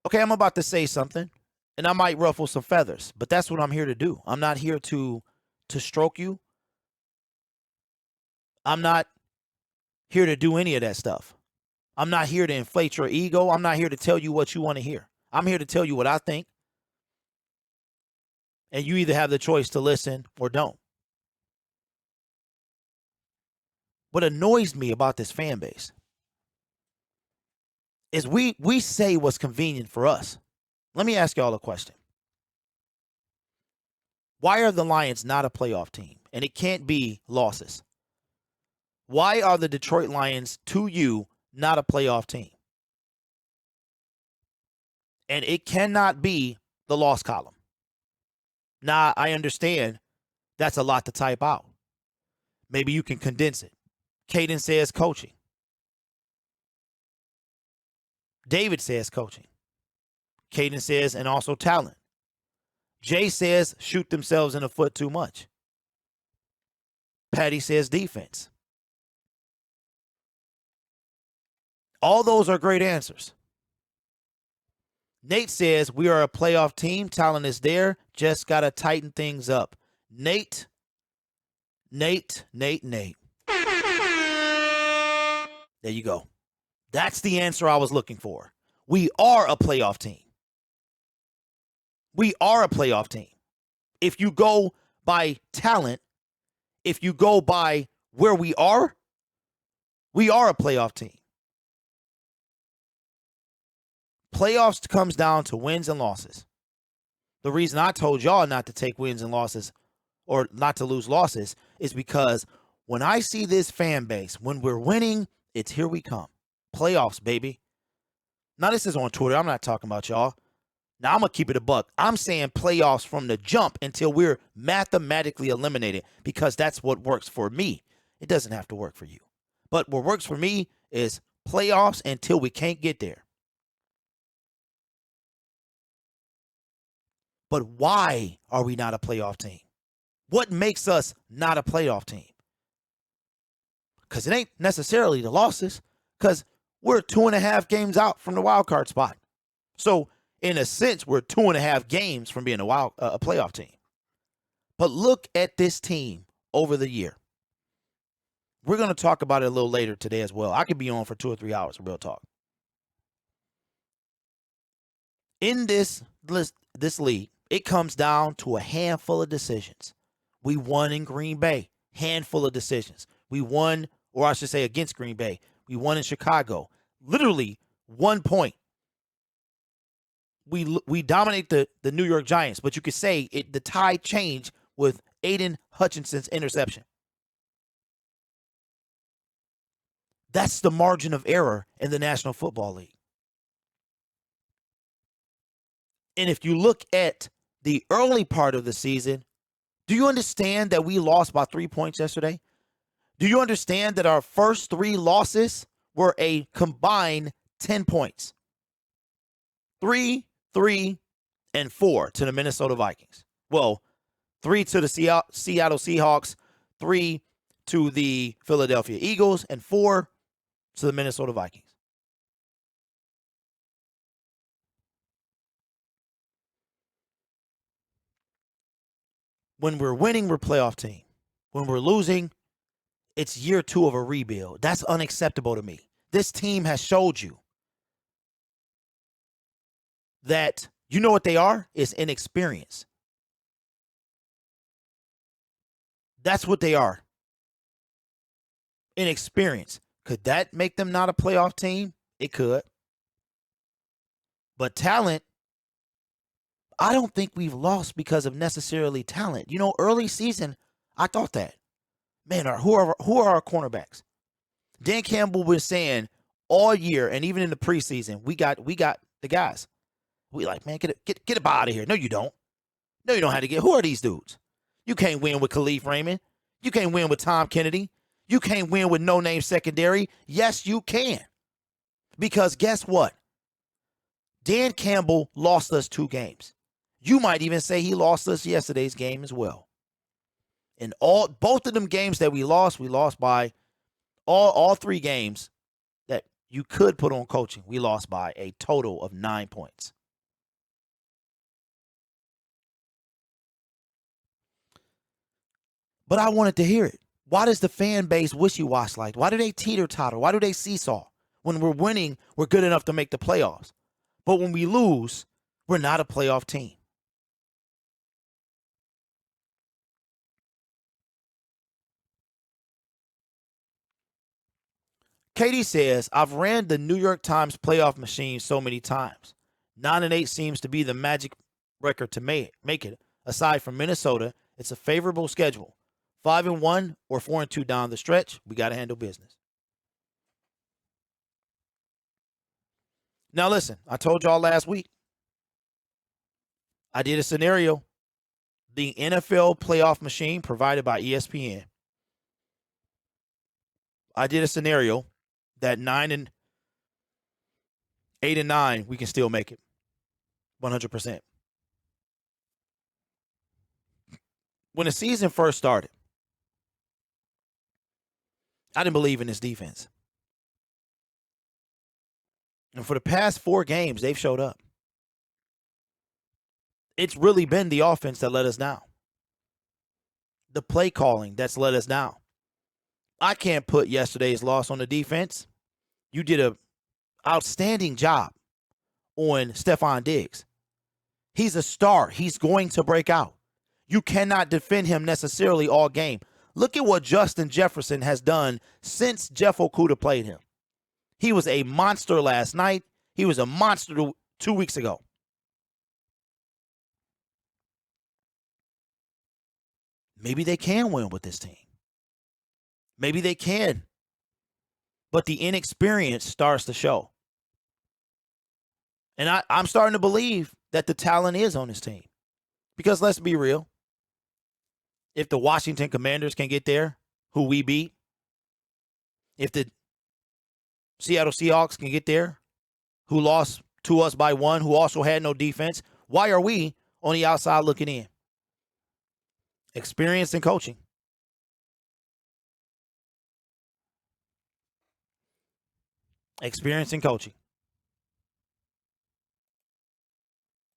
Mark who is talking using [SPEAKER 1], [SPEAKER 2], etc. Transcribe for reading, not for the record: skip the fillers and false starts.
[SPEAKER 1] Okay, I'm about to say something, and I might ruffle some feathers, but that's what I'm here to do. I'm not here to stroke you. I'm not here to do any of that stuff. I'm not here to inflate your ego. I'm not here to tell you what you want to hear. I'm here to tell you what I think, and you either have the choice to listen or don't. What annoys me about this fan base is we say what's convenient for us. Let me ask y'all a question. Why are the Lions not a playoff team? And it can't be losses. Why are the Detroit Lions, to you, not a playoff team? And it cannot be the loss column. Now, I understand that's a lot to type out. Maybe you can condense it. Caden says coaching. David says coaching. Caden says, and also talent. Jay says shoot themselves in the foot too much. Patty says defense. All those are great answers. Nate says we are a playoff team. Talent is there. Just got to tighten things up. Nate. There you go. That's the answer I was looking for. We are a playoff team. We are a playoff team. If you go by talent, if you go by where we are a playoff team. Playoffs comes down to wins and losses. The reason I told y'all not to take wins and losses or not to lose losses is because when I see this fan base, when we're winning, it's here we come. Playoffs, baby. Now, this is on Twitter. I'm not talking about y'all. Now, I'm going to keep it a buck. I'm saying playoffs from the jump until we're mathematically eliminated because that's what works for me. It doesn't have to work for you. But what works for me is playoffs until we can't get there. But why are we not a playoff team? What makes us not a playoff team? Because it ain't necessarily the losses, because we're 2.5 games out from the wild card spot. So, in a sense, we're 2.5 games from being a playoff team. But look at this team over the year. We're going to talk about it a little later today as well. I could be on for 2 or 3 hours of real talk. In this league, it comes down to a handful of decisions. We won in Green Bay, handful of decisions. We won, or I should say against Green Bay. We won in Chicago. Literally 1 point. We dominate the New York Giants, but you could say the tide changed with Aiden Hutchinson's interception. That's the margin of error in the National Football League. And if you look at the early part of the season, do you understand that we lost by 3 points yesterday? Do you understand that our first 3 losses were a combined 10 points? 3, 3, and 4 to the Minnesota Vikings. Well, 3 to the Seattle Seahawks, 3 to the Philadelphia Eagles, and 4 to the Minnesota Vikings. When we're winning, we're playoff team. When we're losing, it's year 2 of a rebuild. That's unacceptable to me. This team has showed you that you know what they are? It's inexperience. That's what they are. Inexperience. Could that make them not a playoff team? It could. But talent, I don't think we've lost because of necessarily talent. You know, early season, I thought that. Man, who are our cornerbacks? Dan Campbell was saying all year, and even in the preseason, we got the guys. We like, man, get up out of here. No, you don't. No, you don't have to get. Who are these dudes? You can't win with Khalif Raymond. You can't win with Tom Kennedy. You can't win with no-name secondary. Yes, you can. Because guess what? Dan Campbell lost us 2 games. You might even say he lost us yesterday's game as well. And both of them games that we lost by all 3 games that you could put on coaching. We lost by a total of 9 points. But I wanted to hear it. Why does the fan base wishy-wash like? Why do they teeter-totter? Why do they seesaw? When we're winning, we're good enough to make the playoffs. But when we lose, we're not a playoff team. Katie says, I've ran the New York Times playoff machine so many times. 9-8 seems to be the magic record to make it. Aside from Minnesota, it's a favorable schedule. 5-1 or 4-2 down the stretch, we got to handle business. Now listen, I told y'all last week, I did a scenario. The NFL playoff machine provided by ESPN. I did a scenario that 8 and 9, we can still make it. 100%. When the season first started, I didn't believe in this defense. And for the past 4 games, they've showed up. It's really been the offense that let us down. The play calling that's let us down. I can't put yesterday's loss on the defense. You did an outstanding job on Stephon Diggs. He's a star. He's going to break out. You cannot defend him necessarily all game. Look at what Justin Jefferson has done since Jeff Okudah played him. He was a monster last night. He was a monster 2 weeks ago. Maybe they can win with this team. Maybe they can. But the inexperience starts to show. And I'm starting to believe that the talent is on this team. Because let's be real. If the Washington Commanders can get there, who we beat, if the Seattle Seahawks can get there, who lost to us by 1, who also had no defense, why are we on the outside looking in? Experience and coaching. Experience and coaching.